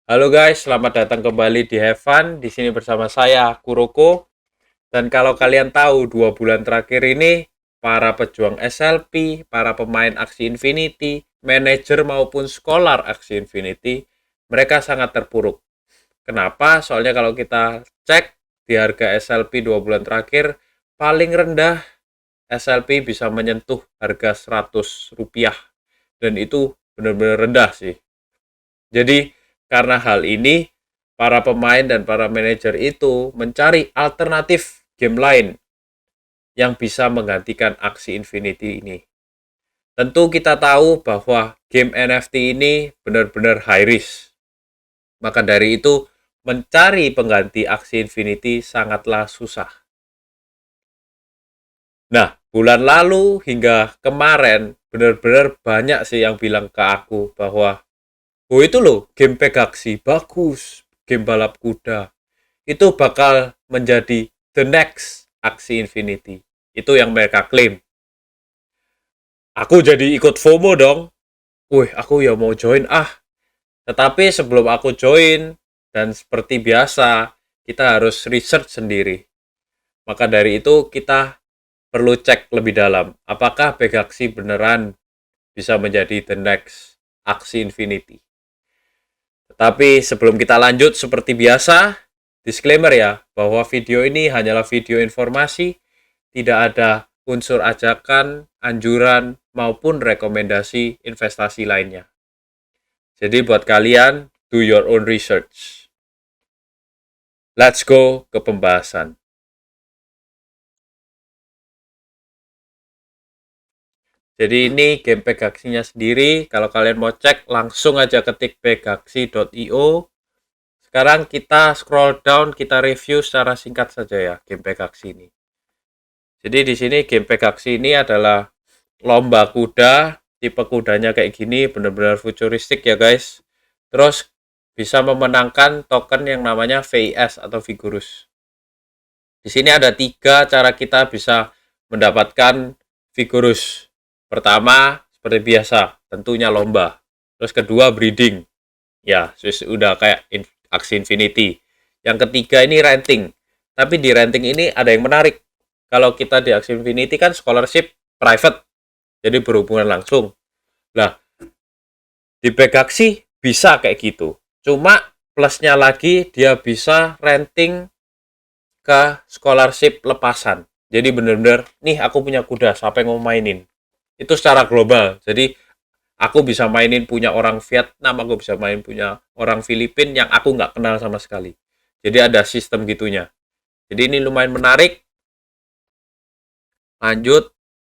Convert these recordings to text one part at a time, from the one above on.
Halo guys, selamat datang kembali di Have Fun. Di sini bersama saya Kuroko. Dan kalau kalian tahu 2 bulan terakhir ini para pejuang SLP, para pemain Axie Infinity, manajer maupun scholar Axie Infinity, mereka sangat terpuruk. Kenapa? Soalnya kalau kita cek di harga SLP 2 bulan terakhir paling rendah SLP bisa menyentuh harga Rp100 dan itu benar-benar rendah sih. Jadi karena hal ini, para pemain dan para manajer itu mencari alternatif game lain yang bisa menggantikan Axie Infinity ini. Tentu kita tahu bahwa game NFT ini benar-benar high risk. Maka dari itu, mencari pengganti Axie Infinity sangatlah susah. Nah, bulan lalu hingga kemarin, benar-benar banyak sih yang bilang ke aku bahwa oh itu loh, game Pegaksi bagus, game balap kuda. Itu bakal menjadi the next Axie Infinity. Itu yang mereka klaim. Aku jadi ikut FOMO dong. Wih, aku ya mau join ah. Tetapi sebelum aku join, dan seperti biasa, kita harus research sendiri. Maka dari itu kita perlu cek lebih dalam. Apakah Pegaksi beneran bisa menjadi the next Axie Infinity? Tetapi sebelum kita lanjut seperti biasa, disclaimer ya, bahwa video ini hanyalah video informasi, tidak ada unsur ajakan, anjuran, maupun rekomendasi investasi lainnya. Jadi buat kalian, do your own research. Let's go ke pembahasan. Jadi ini game Pegaksinya sendiri, kalau kalian mau cek langsung aja ketik pegaksi.io. Sekarang kita scroll down, kita review secara singkat saja ya game Pegaksi ini. Jadi di sini game Pegaksi ini adalah lomba kuda, tipe kudanya kayak gini, benar-benar futuristik ya guys. Terus bisa memenangkan token yang namanya VIS atau Vigorous. Di sini ada 3 cara kita bisa mendapatkan Vigorous. Pertama, seperti biasa, tentunya lomba. Terus kedua, breeding. Ya, sudah kayak Axie Infinity. Yang ketiga ini renting. Tapi di renting ini ada yang menarik. Kalau kita di Axie Infinity kan scholarship private. Jadi berhubungan langsung. Nah, di Pegaksi bisa kayak gitu. Cuma plusnya lagi dia bisa renting ke scholarship lepasan. Jadi bener-bener, nih aku punya kuda, siapa yang mau mainin? Itu secara global. Jadi aku bisa mainin punya orang Vietnam, aku bisa main punya orang Filipina yang aku nggak kenal sama sekali. Jadi ada sistem gitunya. Jadi ini lumayan menarik. Lanjut,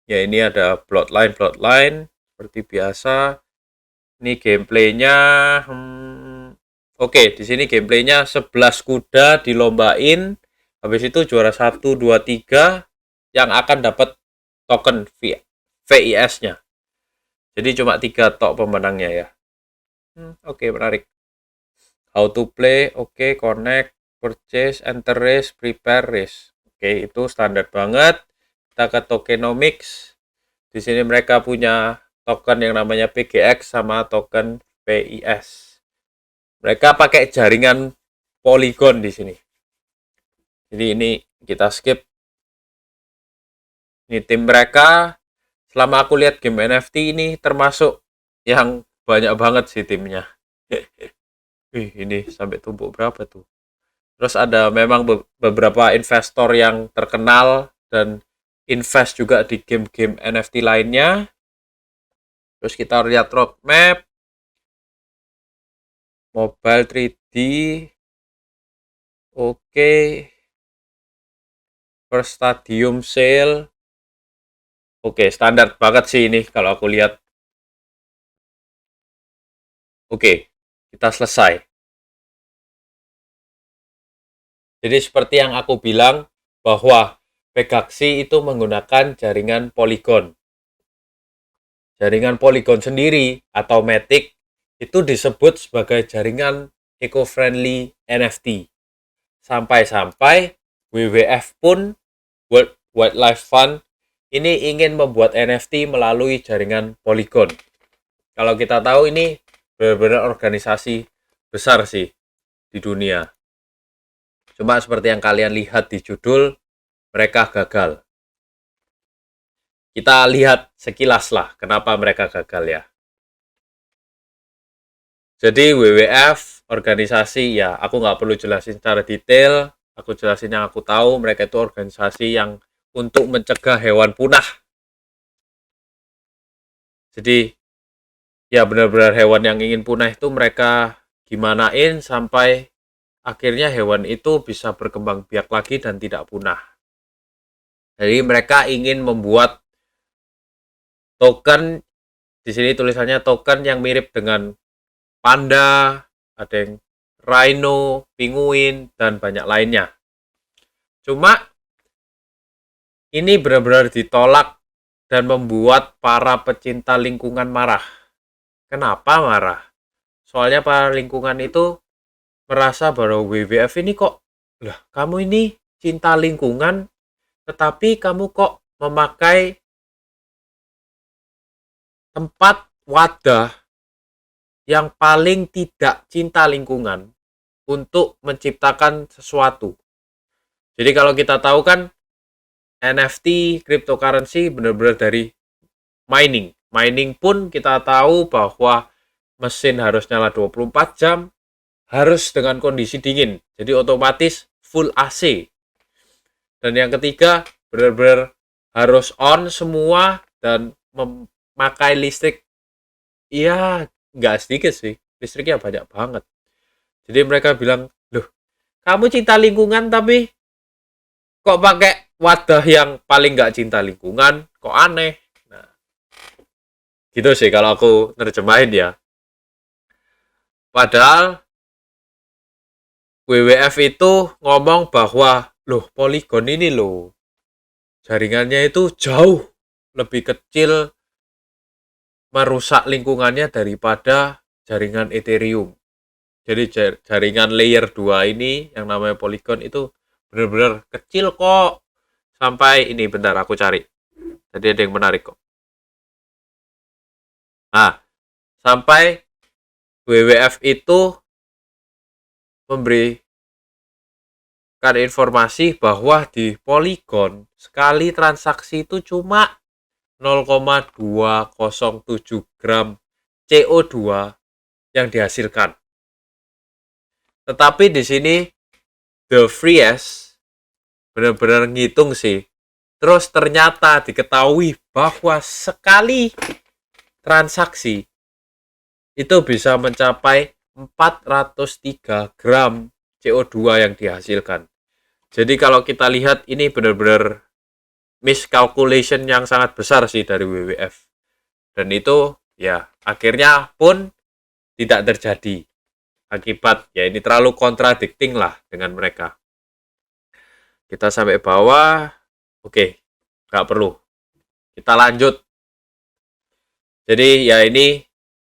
ya ini ada plotline seperti biasa. Ini gameplaynya. Oke, di sini gameplaynya 11 kuda dilombain. Habis itu juara 1, 2, 3 yang akan dapat token VIS-nya. Jadi cuma 3 tok pemenangnya ya. Oke, menarik. How to play, oke, connect, purchase, enter race, prepare race. Oke, itu standar banget. Kita ke tokenomics. Di sini mereka punya token yang namanya PGX sama token PIS. Mereka pakai jaringan Polygon di sini. Jadi ini kita skip. Ini tim mereka. Selama aku lihat game NFT ini termasuk yang banyak banget sih timnya. Ini sampai tumpuk berapa tuh? Terus ada memang beberapa investor yang terkenal dan invest juga di game-game NFT lainnya. Terus kita lihat roadmap. Mobile 3D. Oke. First Stadium Sale. Oke, standar banget sih ini kalau aku lihat. Oke, kita selesai. Jadi seperti yang aku bilang bahwa Pegaksi itu menggunakan jaringan Polygon. Jaringan Polygon sendiri atau Matic itu disebut sebagai jaringan eco-friendly NFT. Sampai-sampai WWF pun, World Wildlife Fund, ini ingin membuat NFT melalui jaringan Polygon. Kalau kita tahu ini benar-benar organisasi besar sih di dunia. Cuma seperti yang kalian lihat di judul, mereka gagal. Kita lihat sekilas lah kenapa mereka gagal ya. Jadi WWF organisasi ya, aku nggak perlu jelasin secara detail, aku jelasin yang aku tahu, mereka itu organisasi yang untuk mencegah hewan punah. Jadi ya benar-benar hewan yang ingin punah itu mereka gimanain sampai akhirnya hewan itu bisa berkembang biak lagi dan tidak punah. Jadi mereka ingin membuat token, di sini tulisannya token yang mirip dengan panda, ada yang rhino, penguin, dan banyak lainnya. Cuma ini benar-benar ditolak dan membuat para pecinta lingkungan marah. Kenapa marah? Soalnya para lingkungan itu merasa bahwa WWF ini kok, lah kamu ini cinta lingkungan, tetapi kamu kok memakai tempat wadah yang paling tidak cinta lingkungan untuk menciptakan sesuatu. Jadi kalau kita tahu kan NFT, cryptocurrency benar-benar dari mining. Mining pun kita tahu bahwa mesin harus nyala 24 jam, harus dengan kondisi dingin. Jadi otomatis full AC. Dan yang ketiga, benar-benar harus on semua dan memakai listrik. Iya, nggak sedikit sih. Listriknya banyak banget. Jadi mereka bilang, loh, kamu cinta lingkungan tapi kok pakai wadah yang paling nggak cinta lingkungan? Kok aneh? Nah, gitu sih kalau aku nerjemahin ya. Padahal WWF itu ngomong bahwa, loh Polygon ini loh, jaringannya itu jauh lebih kecil merusak lingkungannya daripada jaringan Ethereum. Jadi jaringan layer 2 ini yang namanya Polygon itu benar-benar kecil kok. Sampai ini bentar aku cari. Tadi ada yang menarik kok. Nah, sampai WWF itu memberikan informasi bahwa di Polygon sekali transaksi itu cuma 0,207 gram CO2 yang dihasilkan. Tetapi di sini The Freeze benar-benar ngitung sih. Terus ternyata diketahui bahwa sekali transaksi itu bisa mencapai 403 gram CO2 yang dihasilkan. Jadi kalau kita lihat ini benar-benar miscalculation yang sangat besar sih dari WWF. Dan itu ya akhirnya pun tidak terjadi. Akibat ya ini terlalu contradicting lah dengan mereka. Kita sampai bawah, oke, nggak perlu. Kita lanjut. Jadi ya ini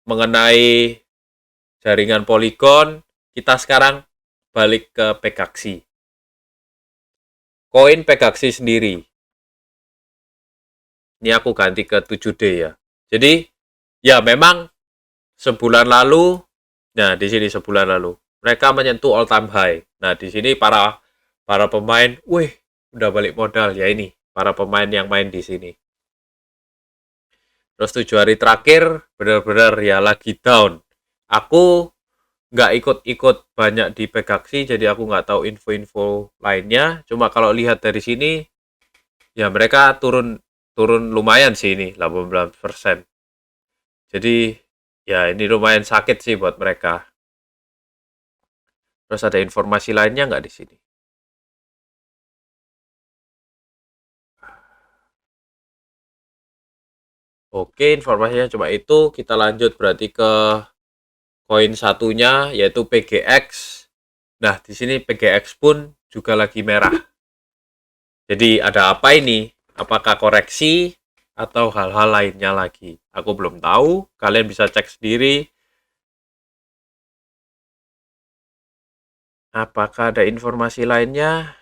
mengenai jaringan Polygon, kita sekarang balik ke Pegaxi. Koin Pegaxi sendiri. Ini aku ganti ke 7D ya. Jadi ya memang sebulan lalu, nah di sini sebulan lalu, mereka menyentuh all time high. Nah di sini para pemain, wih, udah balik modal ya ini para pemain yang main di sini. Terus 7 hari terakhir benar-benar ya lagi down. Aku nggak ikut-ikut banyak di Pegaxi, jadi aku nggak tahu info-info lainnya. Cuma kalau lihat dari sini, ya mereka turun lumayan sih ini, 18%. Jadi ya ini lumayan sakit sih buat mereka. Terus ada informasi lainnya nggak di sini? Oke, informasinya cuma itu. Kita lanjut berarti ke koin satunya yaitu PGX. Nah, di sini PGX pun juga lagi merah. Jadi ada apa ini? Apakah koreksi atau hal-hal lainnya lagi? Aku belum tahu. Kalian bisa cek sendiri. Apakah ada informasi lainnya?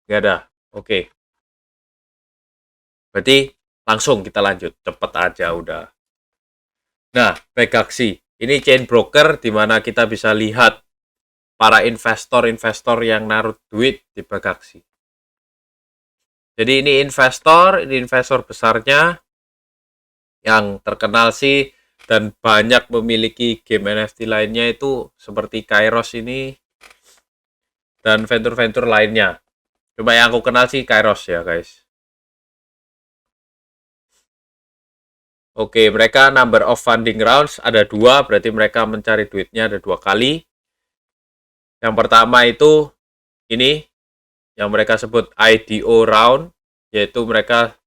Nggak ada. Oke. Berarti Langsung kita lanjut, cepet aja udah. Nah, Pegaxi ini chain broker di mana kita bisa lihat para investor-investor yang naruh duit di Pegaxi. Jadi ini investor besarnya yang terkenal sih dan banyak memiliki game NFT lainnya itu seperti Kairos ini dan venture-venture lainnya. Cuma yang aku kenal sih Kairos ya guys. Oke, mereka number of funding rounds ada 2, berarti mereka mencari duitnya ada 2 kali. Yang pertama itu ini, yang mereka sebut IDO round, yaitu mereka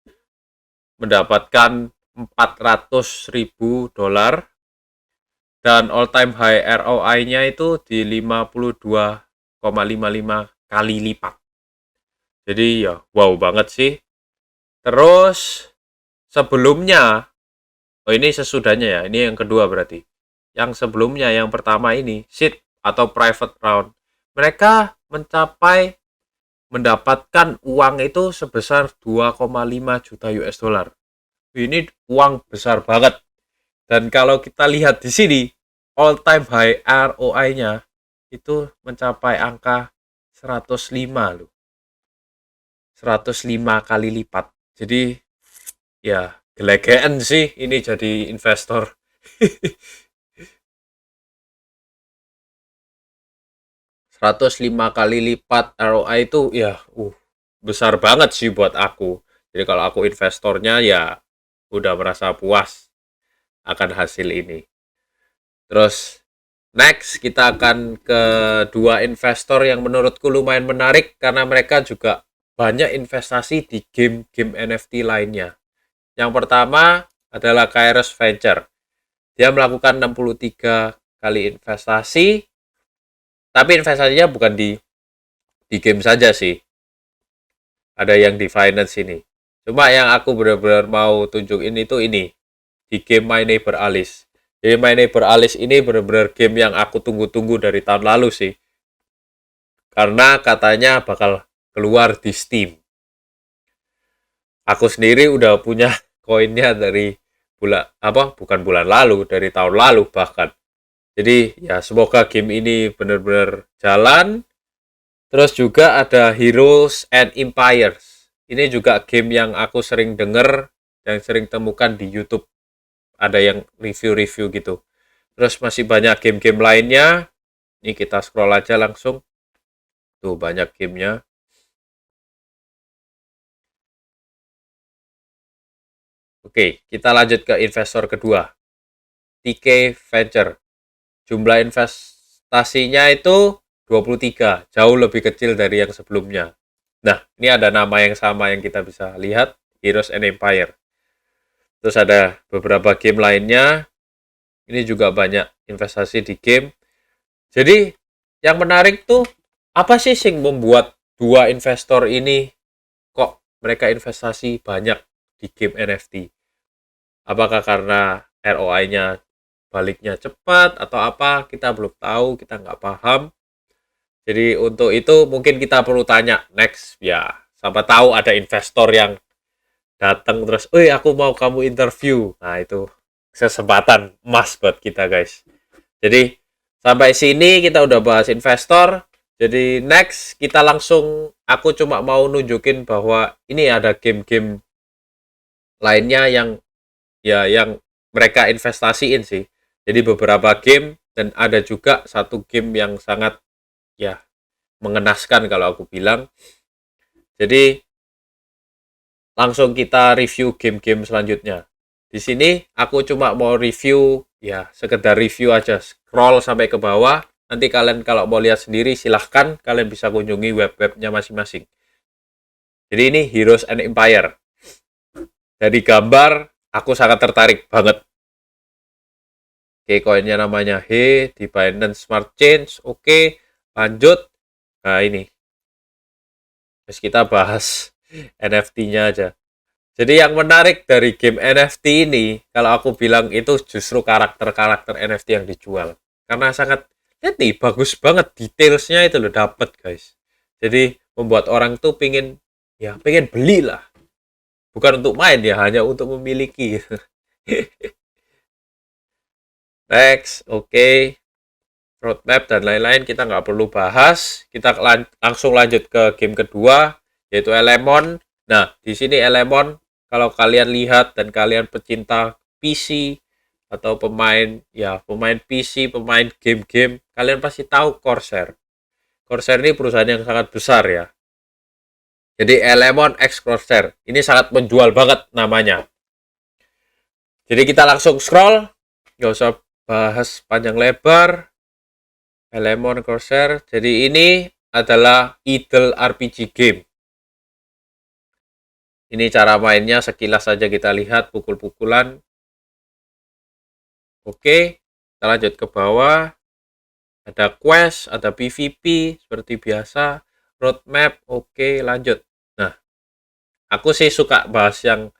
mendapatkan $400.000 dan all time high ROI-nya itu di 52,55 kali lipat. Jadi ya wow banget sih. Terus sebelumnya, oh ini sesudahnya ya, ini yang kedua berarti. Yang sebelumnya, yang pertama ini, seed atau private round, mereka mendapatkan uang itu sebesar 2,5 juta US dollar. Ini uang besar banget. Dan kalau kita lihat di sini, all time high ROI-nya itu mencapai angka 105 loh. 105 kali lipat. Jadi ya gelegean sih ini jadi investor. 105 kali lipat ROI itu ya besar banget sih buat aku. Jadi kalau aku investornya ya udah merasa puas akan hasil ini. Terus next kita akan ke dua investor yang menurutku lumayan menarik karena mereka juga banyak investasi di game-game NFT lainnya. Yang pertama adalah Kairos Venture. Dia melakukan 63 kali investasi, tapi investasinya bukan di game saja sih. Ada yang di finance ini. Cuma yang aku benar-benar mau tunjukin itu ini, di game My Neighbor Alice. Jadi My Neighbor Alice ini benar-benar game yang aku tunggu-tunggu dari tahun lalu sih. Karena katanya bakal keluar di Steam. Aku sendiri udah punya koinnya dari bukan bulan lalu, dari tahun lalu bahkan. Jadi ya semoga game ini benar-benar jalan. Terus juga ada Heroes and Empires. Ini juga game yang aku sering denger dan sering temukan di YouTube. Ada yang review-review gitu. Terus masih banyak game-game lainnya. Ini kita scroll aja langsung. Tuh banyak gamenya. Oke, kita lanjut ke investor kedua. TK Venture. Jumlah investasinya itu 23, jauh lebih kecil dari yang sebelumnya. Nah, ini ada nama yang sama yang kita bisa lihat, Heroes and Empire. Terus ada beberapa game lainnya. Ini juga banyak investasi di game. Jadi, yang menarik tuh, apa sih yang membuat dua investor ini kok mereka investasi banyak di game NFT? Apakah karena ROI-nya baliknya cepat atau apa? Kita belum tahu, kita nggak paham. Jadi untuk itu mungkin kita perlu tanya next ya. Siapa tahu ada investor yang datang terus, aku mau kamu interview." Nah, itu kesempatan emas buat kita, guys. Jadi sampai sini kita udah bahas investor. Jadi next kita langsung, aku cuma mau nunjukin bahwa ini ada game-game lainnya yang mereka investasiin sih. Jadi beberapa game dan ada juga satu game yang sangat ya mengenaskan kalau aku bilang. Jadi langsung kita review game-game selanjutnya. Di sini aku cuma mau review ya sekedar review aja, scroll sampai ke bawah. Nanti kalian kalau mau lihat sendiri silahkan, kalian bisa kunjungi web-webnya masing-masing. Jadi ini Heroes and Empire. Dari gambar aku sangat tertarik banget. Oke, koinnya namanya di Binance Smart Chain. Oke, lanjut. Nah, ini. Terus kita bahas NFT-nya aja. Jadi yang menarik dari game NFT ini, kalau aku bilang itu justru karakter-karakter NFT yang dijual. Karena sangat, lihat nih, bagus banget. Detailsnya itu loh dapet, guys. Jadi membuat orang tuh pengen beli lah. Bukan untuk main ya, hanya untuk memiliki. Next, oke. Roadmap dan lain-lain kita nggak perlu bahas. Kita langsung lanjut ke game kedua, yaitu Elemon. Nah, di sini Elemon, kalau kalian lihat dan kalian pecinta PC atau pemain PC, pemain game-game, kalian pasti tahu Corsair. Corsair ini perusahaan yang sangat besar ya. Jadi Elemon X Corsair ini sangat menjual banget namanya. Jadi kita langsung scroll, nggak usah bahas panjang lebar. Elemon Corsair. Jadi ini adalah idle RPG game. Ini cara mainnya, sekilas saja kita lihat, pukul-pukulan. Oke, kita lanjut ke bawah. Ada quest, ada PvP seperti biasa. Roadmap, oke, lanjut. Nah, aku sih suka bahas yang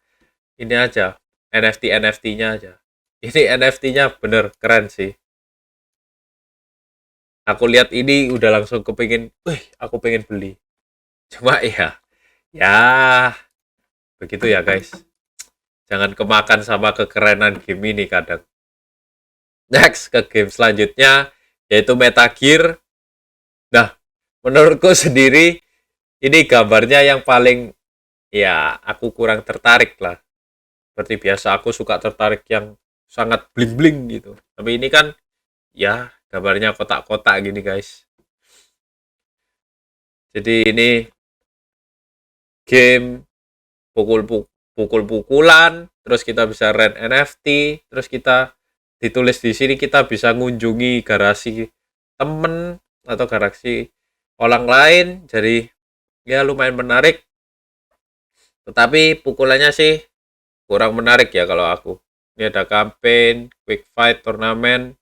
ini aja, NFT-nya aja. Ini NFT-nya bener keren sih. Aku lihat ini udah langsung kepingin, aku pengen beli. Cuma ya begitu ya guys. Jangan kemakan sama kekerenan game ini kadang. Next ke game selanjutnya, yaitu Metal Gear. Nah, menurutku sendiri ini gambarnya yang paling, ya aku kurang tertarik lah. Seperti biasa aku suka tertarik yang sangat bling-bling gitu. Tapi ini kan ya gambarnya kotak-kotak gini guys. Jadi ini game pukul-pukulan, terus kita bisa rent NFT, terus kita ditulis di sini kita bisa ngunjungi garasi temen atau garasi orang lain. Jadi ya lumayan menarik. Tetapi pukulannya sih kurang menarik ya kalau aku. Ini ada campaign, quick fight, turnamen.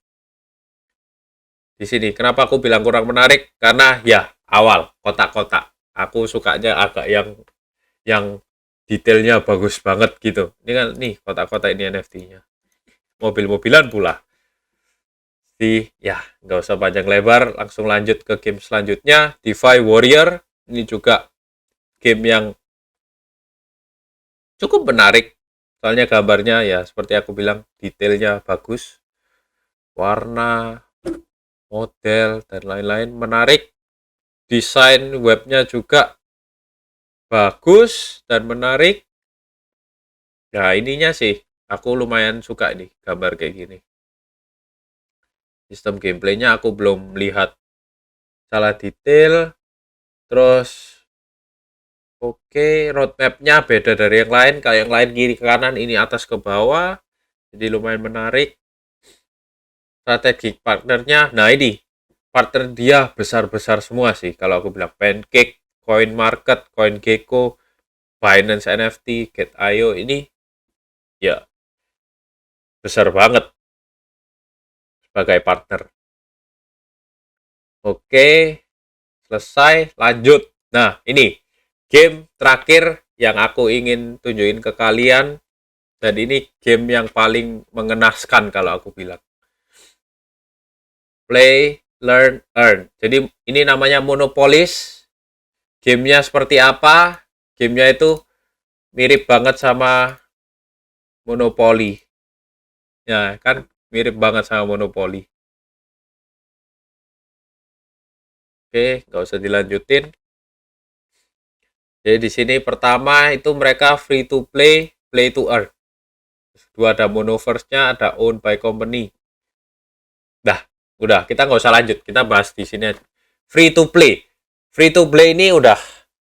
Di sini kenapa aku bilang kurang menarik? Karena ya awal kotak-kotak. Aku sukanya agak yang detailnya bagus banget gitu. Ini kan nih kotak-kotak ini NFT-nya. Mobil-mobilan pula. Ya nggak usah panjang lebar, langsung lanjut ke game selanjutnya, DeFi Warrior. Ini juga game yang cukup menarik. Soalnya gambarnya ya seperti aku bilang, detailnya bagus. Warna, model, dan lain-lain menarik. Desain webnya juga bagus dan menarik. Nah ininya sih aku lumayan suka nih gambar kayak gini. Sistem gameplaynya aku belum lihat salah detail. Terus oke, roadmapnya beda dari yang lain. Kalau yang lain kiri ke kanan, ini atas ke bawah. Jadi lumayan menarik. Strategic partnernya, nah ini partner dia besar-besar semua sih. Kalau aku bilang Pancake, Coin Market, CoinGecko, Binance NFT, Get.io, ini ya besar banget sebagai partner. Oke, selesai, lanjut. Nah, ini game terakhir yang aku ingin tunjukin ke kalian. Dan ini game yang paling mengenaskan kalau aku bilang. Play, learn, earn. Jadi ini namanya Monopolis. Gamenya seperti apa? Gamenya itu mirip banget sama Monopoly. Ya kan, mirip banget sama Monopoly. Oke, nggak usah dilanjutin. Jadi di sini pertama itu mereka free to play, play to earn. Kedua ada Monoverse-nya, ada owned by company. Dah, udah kita nggak usah lanjut, kita bahas di sini aja. Free to play. Free to play ini udah,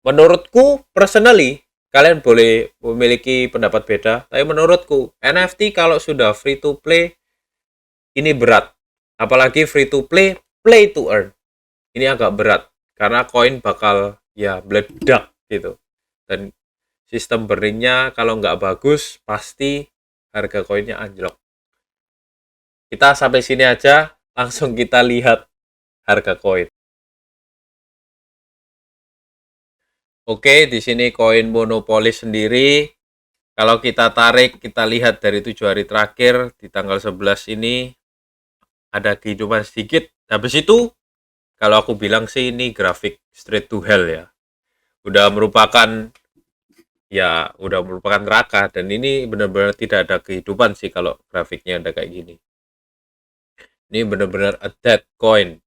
menurutku personally, kalian boleh memiliki pendapat beda, tapi menurutku NFT kalau sudah free to play ini berat. Apalagi free to play, play to earn. Ini agak berat karena koin bakal ya meledak gitu. Dan sistem burningnya kalau nggak bagus pasti harga koinnya anjlok. Kita sampai sini aja, langsung kita lihat harga koin. Oke, di sini koin Monopoly sendiri. Kalau kita tarik, kita lihat dari 7 hari terakhir di tanggal 11 ini ada kehidupan sedikit. Habis itu, kalau aku bilang sih ini grafik straight to hell ya. Udah merupakan ya udah merupakan neraka, dan ini benar-benar tidak ada kehidupan sih kalau grafiknya ada kayak gini. Ini benar-benar a dead coin.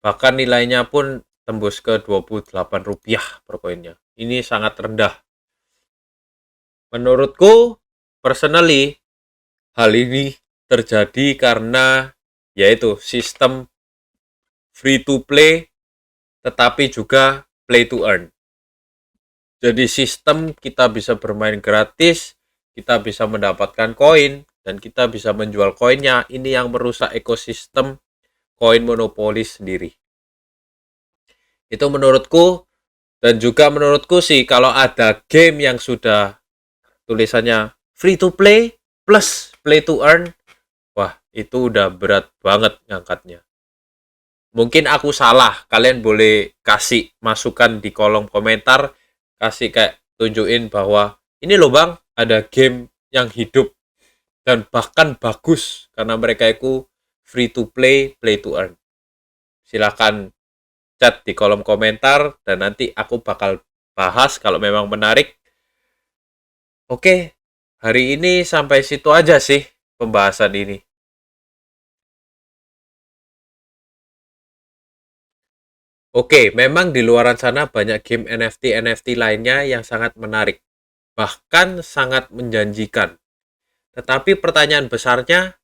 Bahkan nilainya pun tembus ke Rp28 per koinnya. Ini sangat rendah. Menurutku, personally, hal ini terjadi karena yaitu sistem free to play tetapi juga play to earn. Jadi sistem kita bisa bermain gratis, kita bisa mendapatkan koin, dan kita bisa menjual koinnya. Ini yang merusak ekosistem koin monopolis sendiri. Itu menurutku, dan juga menurutku sih kalau ada game yang sudah tulisannya free to play plus play to earn, wah itu udah berat banget ngangkatnya. Mungkin aku salah, kalian boleh kasih masukan di kolom komentar, kasih kayak tunjukin bahwa ini loh bang, ada game yang hidup dan bahkan bagus karena mereka itu free to play, play to earn. Silahkan chat di kolom komentar dan nanti aku bakal bahas kalau memang menarik. Oke, hari ini sampai situ aja sih pembahasan ini. Oke, memang di luaran sana banyak game NFT lainnya yang sangat menarik, bahkan sangat menjanjikan. Tetapi pertanyaan besarnya,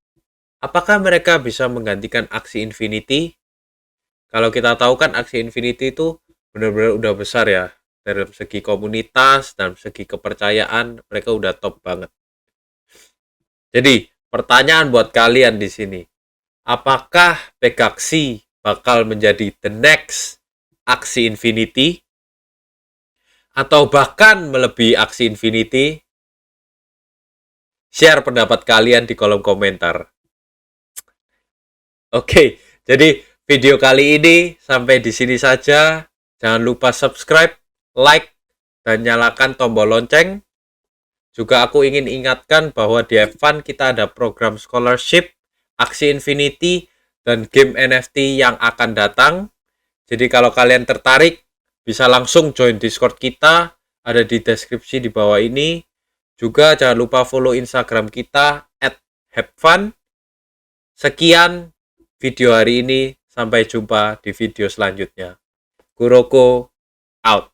apakah mereka bisa menggantikan Axie Infinity? Kalau kita tahu kan Axie Infinity itu benar-benar udah besar ya. Dari segi komunitas dan segi kepercayaan, mereka udah top banget. Jadi, pertanyaan buat kalian di sini. Apakah Pegaxi bakal menjadi the next Axie Infinity? Atau bahkan melebihi Axie Infinity? Share pendapat kalian di kolom komentar. Oke, jadi video kali ini sampai di sini saja. Jangan lupa subscribe, like, dan nyalakan tombol lonceng. Juga aku ingin ingatkan bahwa di F1 kita ada program scholarship, Axie Infinity, dan game NFT yang akan datang. Jadi kalau kalian tertarik, bisa langsung join Discord kita, ada di deskripsi di bawah ini. Juga jangan lupa follow Instagram kita @havefun. Sekian video hari ini, sampai jumpa di video selanjutnya. Kuroko out.